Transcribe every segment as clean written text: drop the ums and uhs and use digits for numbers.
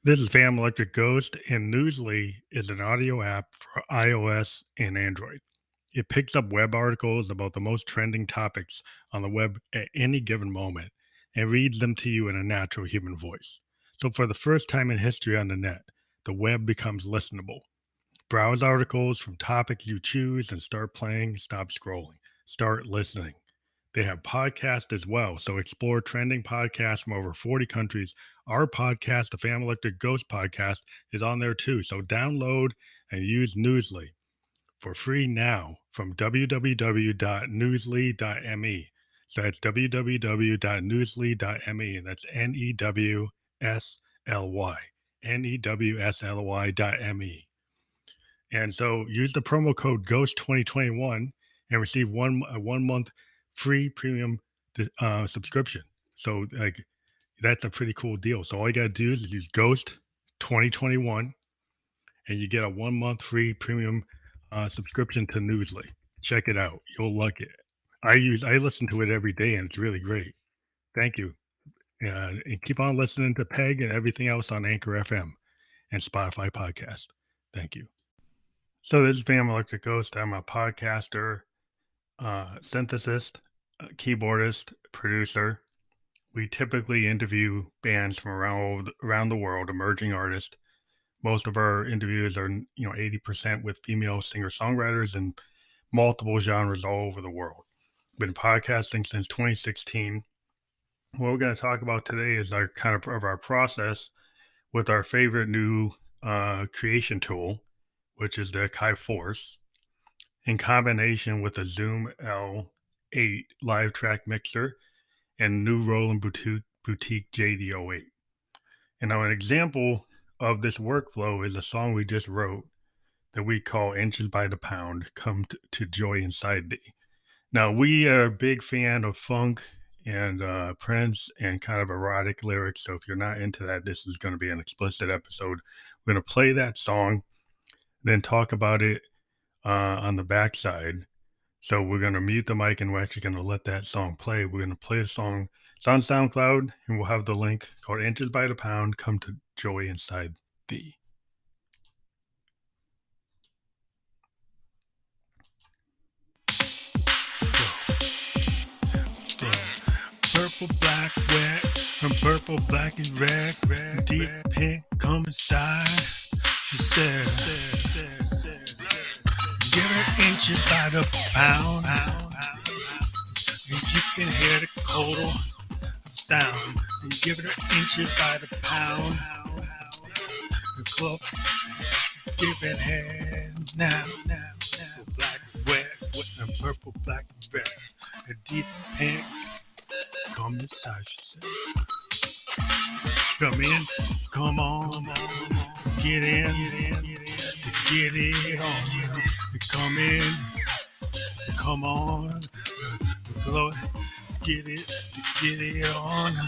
This is Fam Electric Ghost, and Newsly is an audio app for iOS and Android. It picks up web articles about the most trending topics on the web at any given moment and reads them to you in a natural human voice. So, for the first time in history on the net, the web becomes listenable. Browse articles from topics you choose and start playing, stop scrolling, start listening. They have podcasts as well, so explore trending podcasts from over 40 countries. Our podcast, the Family Electric Ghost podcast, is on there too. So download and use Newsly for free now from www.newsly.me. So that's www.newsly.me, and that's NEWSLY, and so use the promo code GHOST2021 and receive a 1 month free premium subscription. So like that's a pretty cool deal. So all you gotta do is use Ghost 2021 and you get a 1 month free premium subscription to Newsly. Check it out. You'll like it. I listen to it every day and it's really great. Thank you. And keep on listening to Peg and everything else on Anchor FM and Spotify podcast. Thank you. So this is Fam Electric Ghost. I'm a podcaster, synthesist, keyboardist, producer. We typically interview bands from around the world, emerging artists. Most of our interviews are 80% with female singer-songwriters in multiple genres all over the world. Been podcasting since 2016. What we're going to talk about today is our kind of our process with our favorite new creation tool, which is the Akai Force, in combination with a Zoom L8 LiveTrak mixer and new Roland Boutique JD08. And now an example of this workflow is a song we just wrote that we call Inches by the Pound, Come to Joy Inside Thee. Now, we are a big fan of funk and Prince and kind of erotic lyrics, so if you're not into that, this is going to be an explicit episode. We're going to play that song, then talk about it on the backside. So we're going to mute the mic and we're actually going to let that song play. We're going to play a song. It's on SoundCloud, and we'll have the link called Inches by the Pound, Come to Joy Inside Thee. Purple, black, wet, and purple, black, and red, deep pink, come inside. She said, give her inches by the pound, and you can hear the total sound. And give her inches by the pound, and club, give it head now. Black, wet, and purple, black, and red, a deep pink. Come inside, she said. Come in, come on, get in, to get it on. Come in, come on, get it on.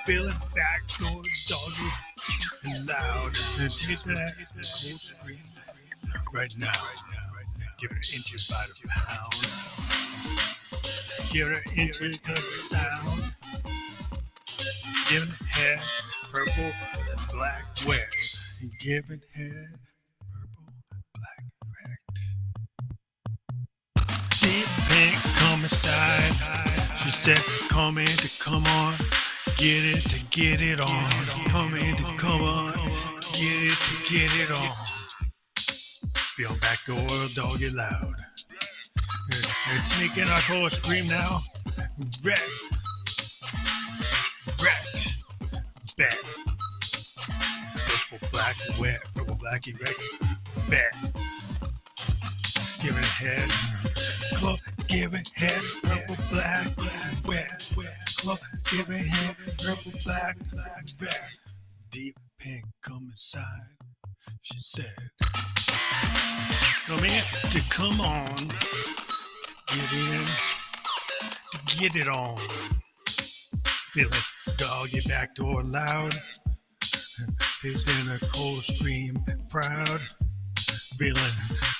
Feel it back, go doggy, and loud. And take that cold scream right now. Give it inches by the pound. Give it inches to the sound. Give it head, purple, black, wet. Give it head, purple, black, red. Deep pink, come inside. She said, come in to come on. Get it to get it on. Come in to come on. Get it to get it on. Be on back door, doggy loud. They're taking our chorus scream now. Wreck. Bet. Purple, black, wet. Purple, blacky, wreck. Bet. Give it head. Club, give it head. Purple, black, wet. Club, give it head. Purple, black, bet. Deep pink, come inside. She said. Come in to come on. Get in, to get it on. Feel it, doggy back door loud. Tasting a cold scream, proud. Feeling,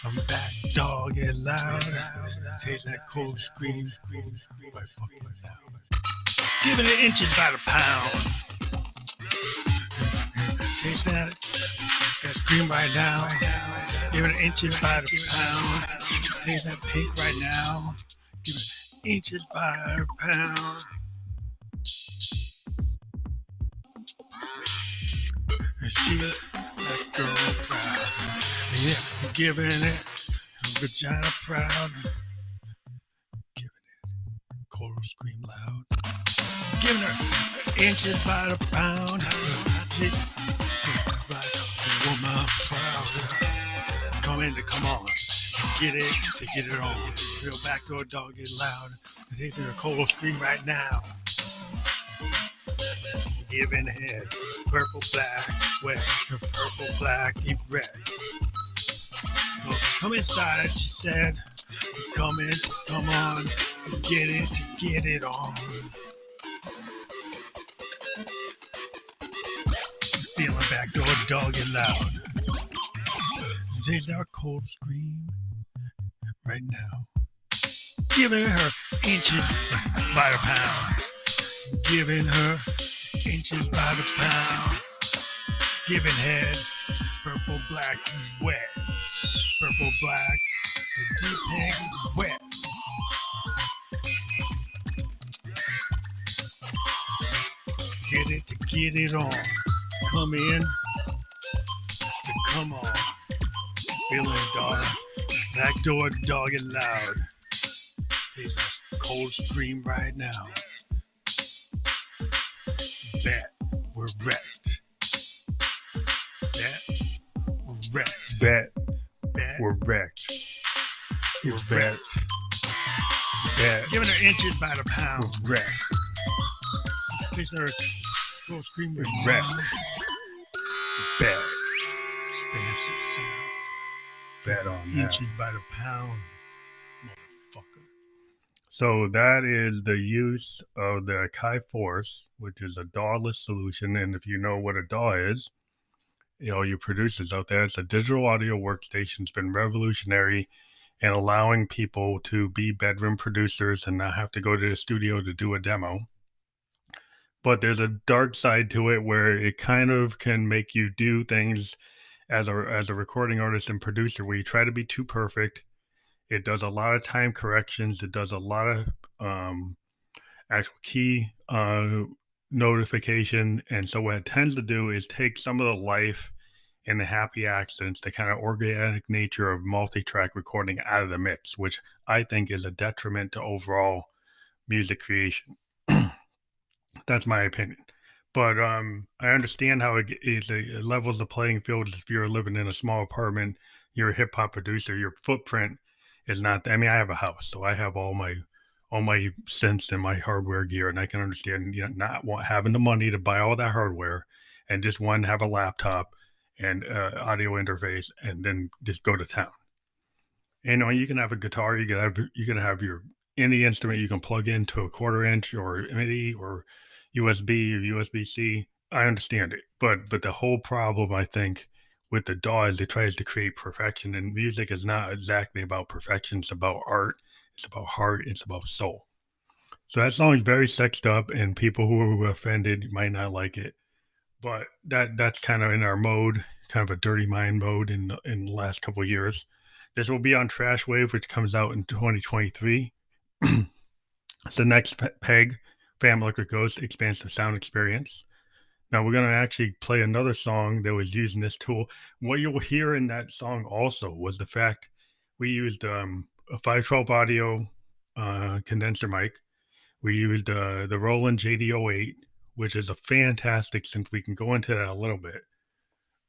I'm back, doggy loud. Tasting that cold scream, right fucking loud. Giving it inches by the pound. Taste that scream right now. Give it inches by the pound. Taste that pink right now. Give it inches by the pound. And she that girl proud. Yeah, giving it vagina proud. Giving it cold scream loud. Giving her inches by the pound. She's by the woman proud. Come on. Get it on. Real backdoor dog get loud. Taking a cold scream right now. Giving head, purple, black, wet, purple, black, and red. Well, come inside, she said. Come in, come on, get it on. Feeling backdoor dog get loud. There's our cold scream right now. Giving her inches by the pound. Giving her inches by the pound. Giving head, purple, black, wet. Purple, black, deep pink, wet. Get it on. Come in, come on. Feeling dog, backdoor dog and loud. There's a cold scream right now. Bet we're wrecked. Bet we're wrecked. Bet we're wrecked. We're wrecked. Bet. Giving her inches by the pound. We're wrecked. There's her cold scream. We're wrecked. Bet. Expansive Sound. Bet on that. Inches by the pound. Motherfucker. So that is the use of the Akai Force, which is a DAW-less solution. And if you know what a DAW is, you producers out there, it's a digital audio workstation. It's been revolutionary in allowing people to be bedroom producers and not have to go to the studio to do a demo. But there's a dark side to it where it kind of can make you do things as a recording artist and producer where you try to be too perfect. It does a lot of time corrections. It does a lot of actual key notification. And so what it tends to do is take some of the life and the happy accidents, the kind of organic nature of multi-track recording out of the mix, which I think is a detriment to overall music creation. That's my opinion. But I understand how it levels the playing field. If you're living in a small apartment, you're a hip hop producer, your footprint is not. I mean, I have a house, so I have all my synths and my hardware gear, and I can understand not having the money to buy all that hardware and just have a laptop and audio interface, and then just go to town. And you can have a guitar, you can have your any instrument you can plug into a 1/4 inch or MIDI or USB or USB-C. I understand it, but the whole problem, I think, with the DAW is it tries to create perfection, and music is not exactly about perfection. It's about art, it's about heart, it's about soul. So that song is very sexed up, and people who are offended might not like it, but that's kind of in our mode, kind of a dirty mind mode in the last couple of years. This will be on Trash Wave, which comes out in 2023. It's the next peg, Phantom Electric Ghost Expansive Sound Experience. Now we're going to actually play another song that was using this tool. What you'll hear in that song also was the fact we used a 512 audio condenser mic. We used the Roland JD08, which is a fantastic synth. We can go into that a little bit.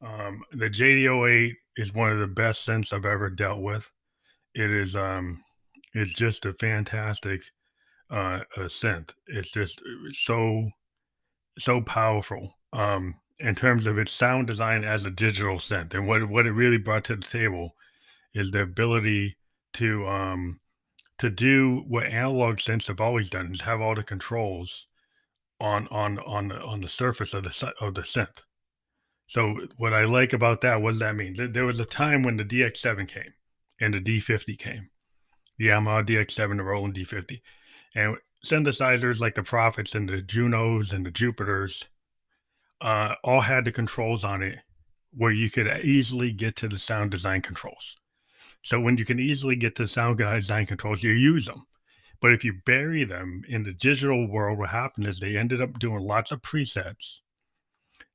The JD08 is one of the best synths I've ever dealt with. It is it's just a fantastic synth. It's just so powerful in terms of its sound design as a digital synth. And what it really brought to the table is the ability to do what analog synths have always done, is have all the controls on the surface of the synth. So what I like about that, what does that mean? There was a time when the DX7 came and the D50 came, the Yamaha DX7, the Roland D50, and synthesizers like the Prophets and the Junos and the Jupiters all had the controls on it where you could easily get to the sound design controls. So when you can easily get to sound design controls, you use them. But if you bury them in the digital world, what happened is they ended up doing lots of presets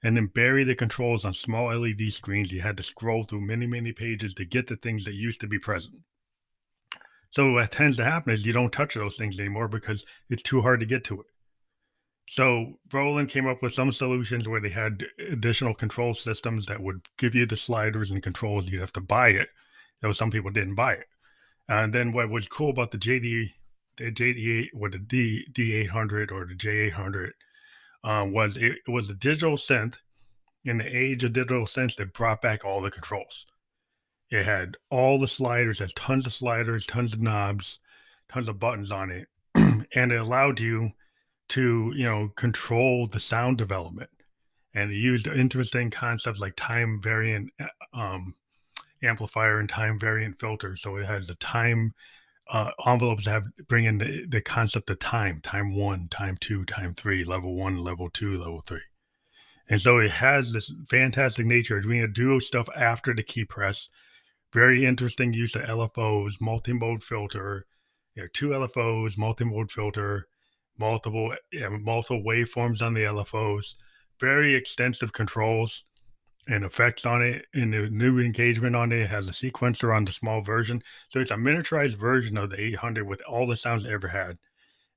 and then bury the controls on small LED screens. You had to scroll through many, many pages to get the things that used to be present. So what tends to happen is you don't touch those things anymore because it's too hard to get to it. So Roland came up with some solutions where they had additional control systems that would give you the sliders and controls. You'd have to buy it. Though some people didn't buy it. And then what was cool about the JD8 or the D800 or the J800 was it was a digital synth in the age of digital synths that brought back all the controls. It had all the sliders, had tons of sliders, tons of knobs, tons of buttons on it, and it allowed you to control the sound development. And it used interesting concepts like time variant amplifier and time variant filter. So it has the time envelopes that bring in the concept of time 1, time 2, time 3, level 1, level 2, level 3. And so it has this fantastic nature of doing a duo stuff after the key press. Very interesting use of LFOs, multi-mode filter, 2 LFOs, multi-mode filter, multiple waveforms on the LFOs, very extensive controls and effects on it. And the new engagement on it has a sequencer on the small version. So it's a miniaturized version of the 800 with all the sounds it ever had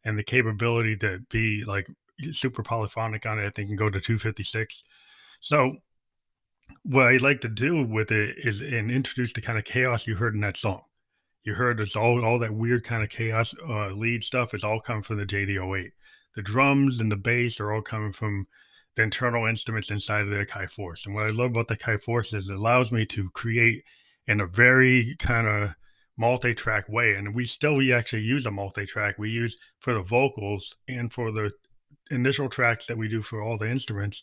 and the capability to be like super polyphonic on it. I think can go to 256. So what I like to do with it is and introduce the kind of chaos you heard in that song. You heard it's all that weird kind of chaos lead stuff is all coming from the JD08. The drums and the bass are all coming from the internal instruments inside of the Akai Force. And what I love about the Akai Force is it allows me to create in a very kind of multi-track way. And we actually use a multi-track. We use for the vocals and for the initial tracks that we do for all the instruments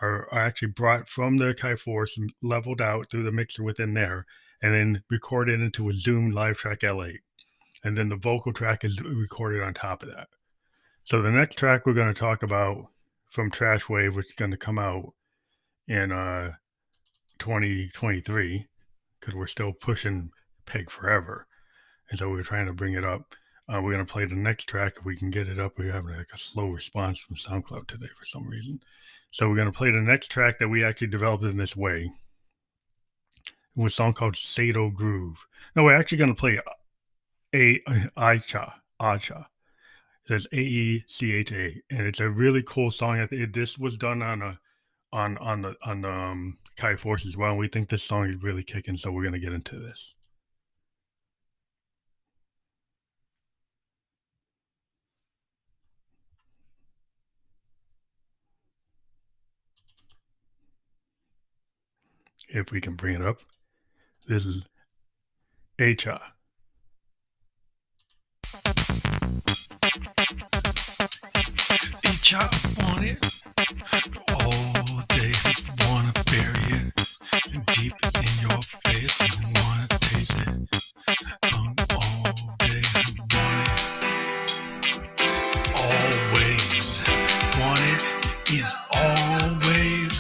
are actually brought from the Akai Force and leveled out through the mixer within there and then recorded into a Zoom LiveTrak L8. And then the vocal track is recorded on top of that. So the next track we're going to talk about from Trash Wave, which is going to come out in 2023, because we're still pushing Peg Forever. And so we're trying to bring it up. We're going to play the next track if we can get it up. We have like a slow response from SoundCloud today for some reason. So we're going to play the next track that we actually developed in this way. It was a song called Sado Groove. No, we're actually going to play Acha. It says AECHA, and it's a really cool song. This was done on the Akai Force as well. And we think this song is really kicking, so we're going to get into this. If we can bring it up. This is Acha. Acha want it all day. Wanna bury it deep in your face. Wanna taste it all day. Want it always. Want it in all ways.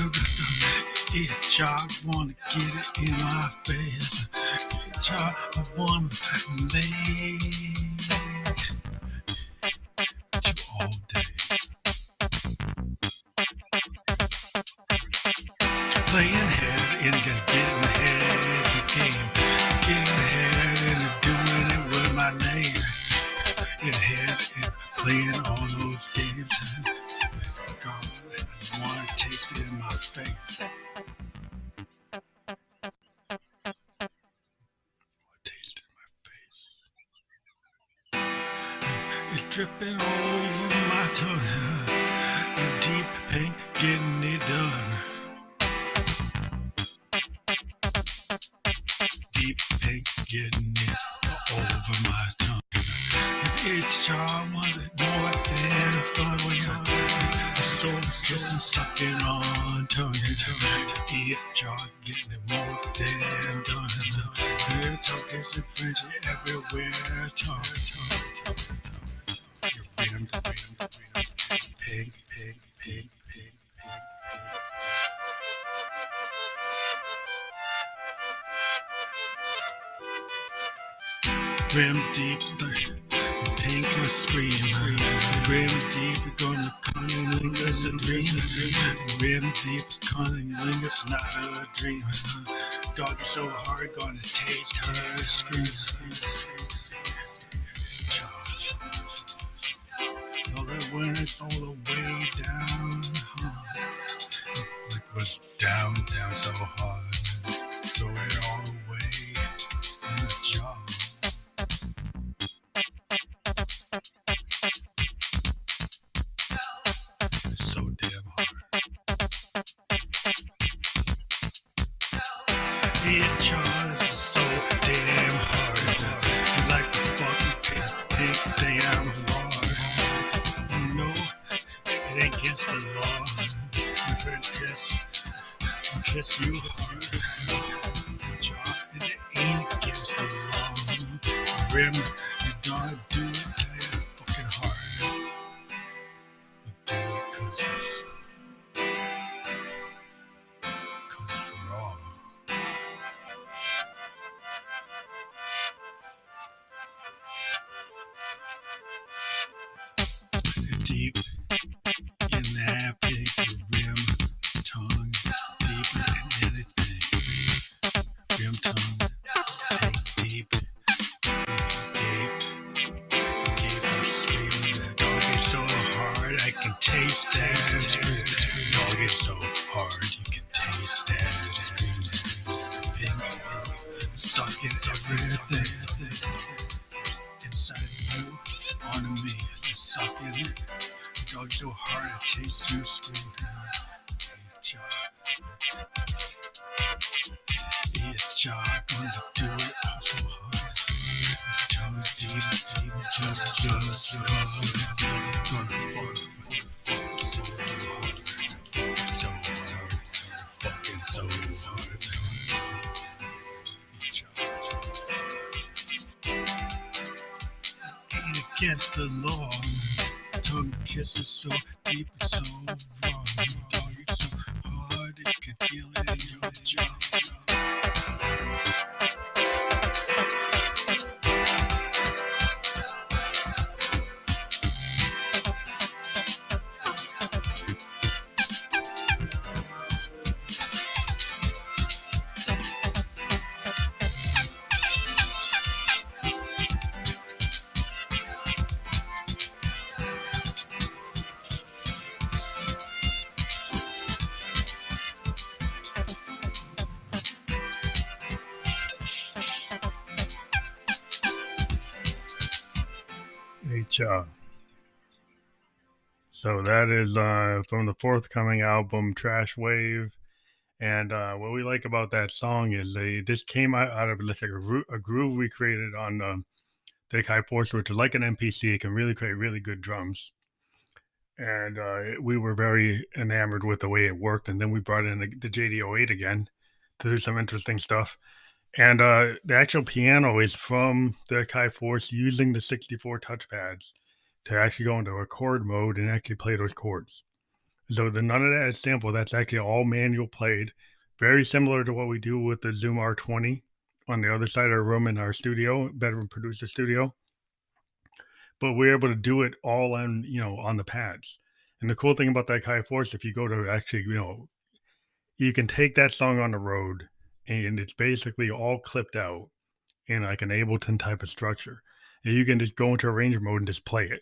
Acha wanna get it in my face. Acha wanna lay all day. Playing head and gonna get in the head of the game. Getting ahead and doing it with my legs. In head and playing all those games. God, I wanna taste it in my face. Taste it in my face. It's dripping over my tongue. Deep pain getting it done. Deep pain getting it over my tongue. It's charm was it more than fun when you're so kissing, sucking on tongue. It's charm getting it more than done. We're talking some French everywhere. Tongue. Pig. Rim deep, the pink and scream. Rim deep, gonna come lingers a dream. Rim deep, cunning lingers not a dream. Dog is so hard, gonna taste her scream. All the winners all the way down. It was down so hard. Throw it all away in the jaw. It's so damn hard. It jaws so damn hard. Like the fucking pink damn hard. No, it ain't against the law. If it kiss you hard. Jaw, and it ain't against the law. Rim, you gotta do it damn fucking hard. You do it 'cause it's raw. Deep in that big rim tongue, deeper than anything. Rim tongue, deep, gape, and screaming. That dog is so hard, I can taste that. Dog is so hard, you can taste that. Pink, sucking everything inside you, onto me, sucking it. Dog so hard, it tastes you scream. It's jaw, gonna do it all so hard. Tongue deep, just gonna fuck so hard. So hard, fucking so hard. Ain't against the law. Tongue kisses so deep and so wrong. Dog, it's so hard, you can feel it in your jaw. So that is from the forthcoming album Trash Wave, and what we like about that song is this came out of like a groove we created on the Akai Force, which is like an MPC. It can really create really good drums, and we were very enamored with the way it worked. And then we brought in the JD08 again to do some interesting stuff. And the actual piano is from the Akai Force using the 64 touchpads to actually go into a chord mode and actually play those chords. So none of that is sample. That's actually all manual played. Very similar to what we do with the Zoom R20 on the other side of our room in our studio, bedroom producer studio. But we're able to do it all on, on the pads. And the cool thing about that Akai Force, if you go to actually, you can take that song on the road and it's basically all clipped out in like an Ableton type of structure. And you can just go into arranger mode and just play it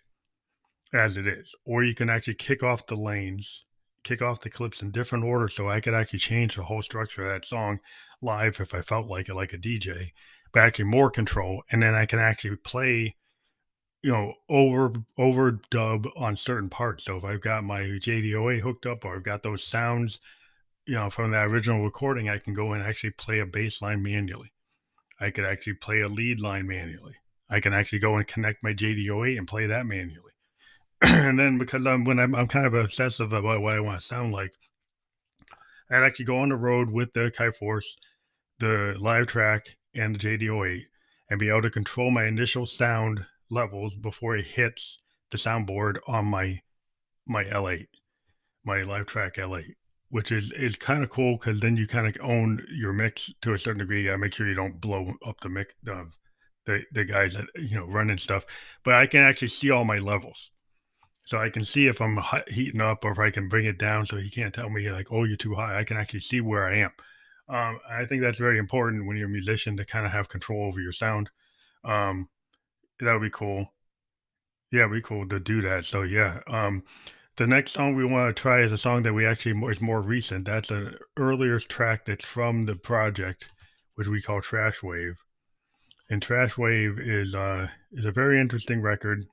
as it is. Or you can actually kick off the lanes, kick off the clips in different order, so I could actually change the whole structure of that song live if I felt like it, like a DJ, but actually more control. And then I can actually play, overdub on certain parts. So if I've got my JDOA hooked up or I've got those sounds, from that original recording, I can go and actually play a bass line manually. I could actually play a lead line manually. I can actually go and connect my JDOA and play that manually. And then because I'm kind of obsessive about what I want to sound like, I'd actually go on the road with the Akai Force, the LiveTrak, and the JD08, and be able to control my initial sound levels before it hits the soundboard on my L8, my LiveTrak L8, which is kind of cool because then you kind of own your mix to a certain degree. You gotta make sure you don't blow up the the guys that running stuff, but I can actually see all my levels. So I can see if I'm heating up or if I can bring it down so he can't tell me like, oh, you're too high. I can actually see where I am. I think that's very important when you're a musician to kind of have control over your sound. Um, that would be cool. Yeah, it'd be cool to do that. So yeah, the next song we want to try is a song that we actually is more recent. That's an earlier track that's from the project, which we call Trash Wave. And Trash Wave is a very interesting record.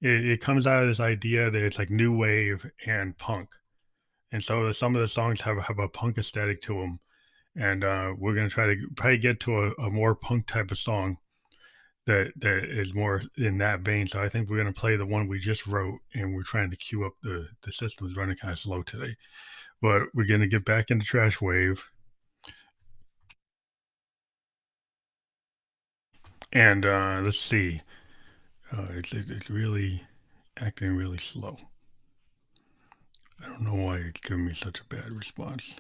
It comes out of this idea that it's like new wave and punk, and so some of the songs have a punk aesthetic to them. And we're gonna try to probably get to a more punk type of song that is more in that vein. So I think we're gonna play the one we just wrote, and we're trying to queue up the system's running kind of slow today, but we're gonna get back into Trash Wave. And let's see, it's really acting really slow. I don't know why it's giving me such a bad response.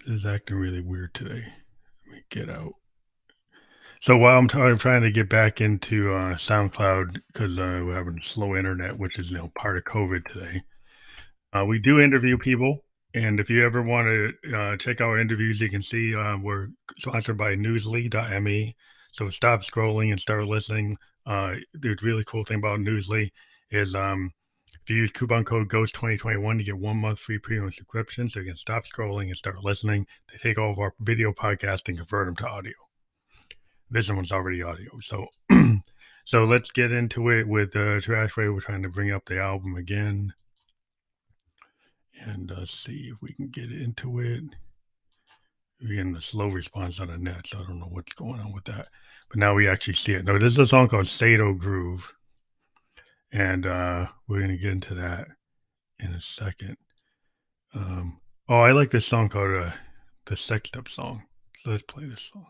It is acting really weird today. Let me get out. So while I'm trying to get back into SoundCloud because we're having slow internet, which is part of COVID today. We do interview people, and if you ever want to check our interviews, you can see we're sponsored by Newsly.me. So stop scrolling and start listening. The really cool thing about Newsly is if you use coupon code GHOST2021, you get 1 month free premium subscription, so you can stop scrolling and start listening. They take all of our video podcasts and convert them to audio. This one's already audio. So so let's get into it with Trash Wave. We're trying to bring up the album again. And see if we can get into it. We're getting a slow response on the net, so I don't know what's going on with that. But now we actually see it. No, this is a song called Sado Groove. And we're going to get into that in a second. Oh, I like this song called the Sexed Up Song. So let's play this song.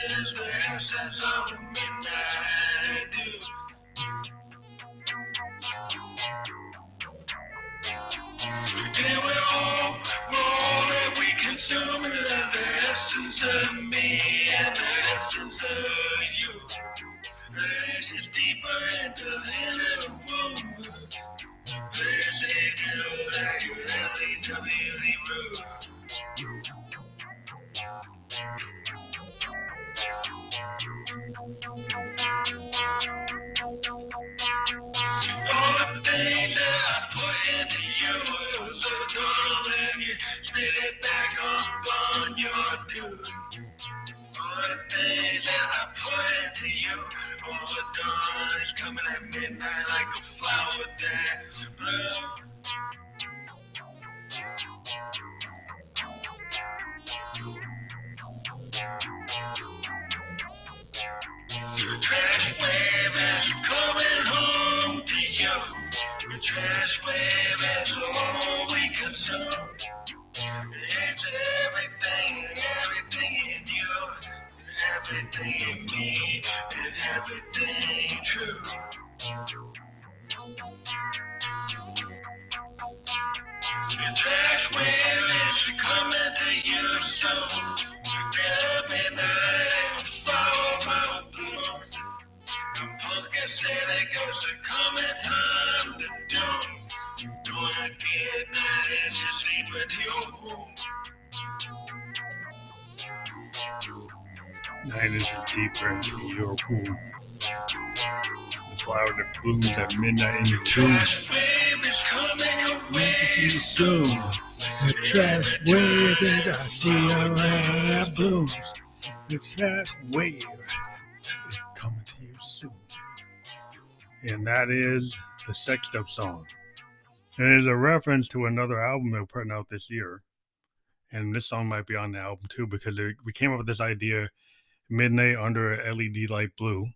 Is the essence of a midnight dew. consuming the essence of me and the essence of you. This is deeper into the womb. This is good like LiveTrak root. All the things that I put into you, so darling, you spit it back up on your dude. All the things that I put into you, oh darling, coming at midnight like a flower that blue. The trash wave is coming home to you. The trash wave is all we consume. It's everything in you, everything in me, and everything true. The trash wave is coming to you soon. At midnight and a flower bloom. I'm pumpkin steady 'cause it's coming time to doom. Gonna get 9 inches deep into your womb. 9 inches deeper into your womb. The flower that blooms at midnight in your tomb. Trash wave is coming your way soon. The trash wave and I see a that blooms. The trash wave is coming to you soon. And that is the Sexed Up song. And it is a reference to another album they're putting out this year. And this song might be on the album too, because we came up with this idea, Midnight Under a LED Light Blue.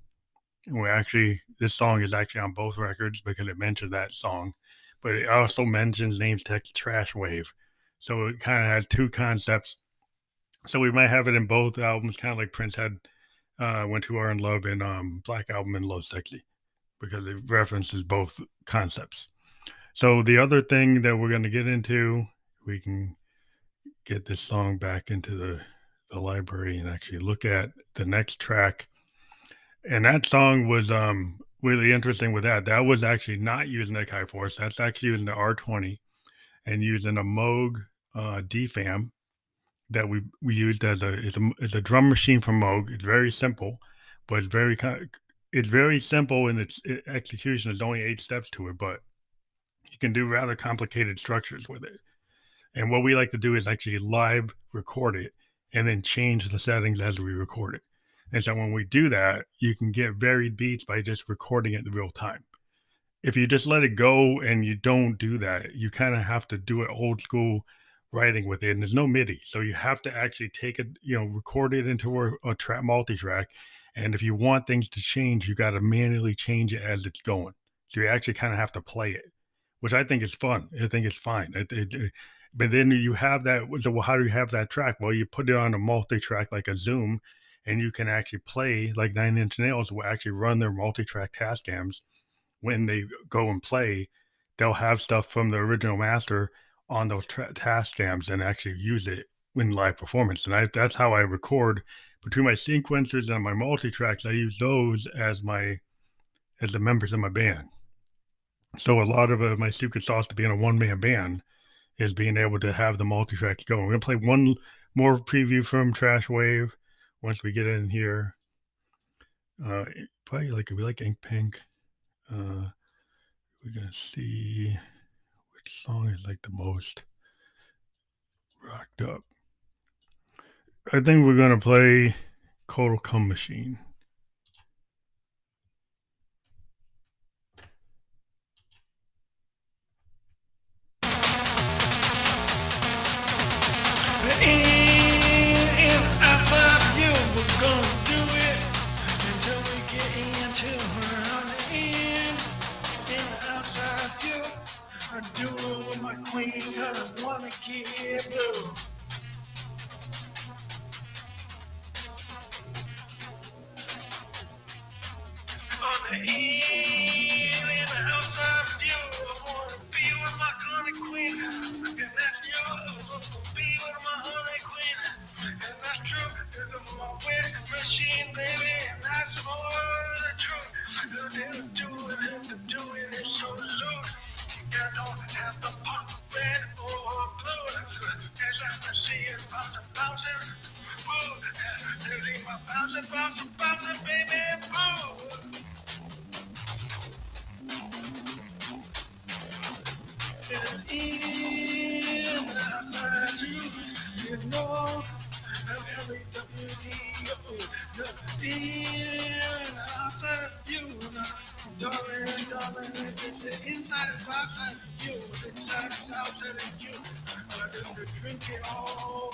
And this song is actually on both records because it mentions that song. But it also mentions Names Text Trash Wave. So it kind of has two concepts. So we might have it in both albums, kind of like Prince had When Two Are in Love and Black Album and Love Sexy, because it references both concepts. So the other thing that we're going to get into, we can get this song back into the library and actually look at the next track. And that song was really interesting with that. That was actually not using the Akai Force. That's actually using the R20 and using a Moog DFAM that we used as a drum machine from Moog. It's very simple, but it's very simple in its execution. There's only 8 steps to it, but you can do rather complicated structures with it. And what we like to do is actually live record it and then change the settings as we record it. And so when we do that, you can get varied beats by just recording it in real time. If you just let it go and you don't do that, you kind of have to do it old school writing with it. And there's no MIDI. So you have to actually take it, record it into a track multi-track. And if you want things to change, you got to manually change it as it's going. So you actually kind of have to play it, which I think is fun. I think it's fine. But then you have that. So how do you have that track? Well, you put it on a multi-track like a Zoom, and you can actually play, like 9 Inch Nails will actually run their multi-track task cams. When they go and play, they'll have stuff from the original master on those task cams and actually use it in live performance. And that's how I record between my sequencers and my multi-tracks. I use those as the members of my band. So a lot of my secret sauce to being a one-man band is being able to have the multi-tracks going. We're going to play one more preview from Trash Wave once we get in here. Probably if we like Ink Pink, we're going to see which song is like the most rocked up. I think we're going to play Cold Cum Machine. Do it with my queen, 'cause I wanna get blue. On the in the outside view, I wanna be with my honey queen. And that's you, I wanna be with my honey queen. Bouncing, baby, oh. In outside you know, LWWD, in outside you know, darling, it's the inside and outside you, it's inside and outside of you, but if you drink it all,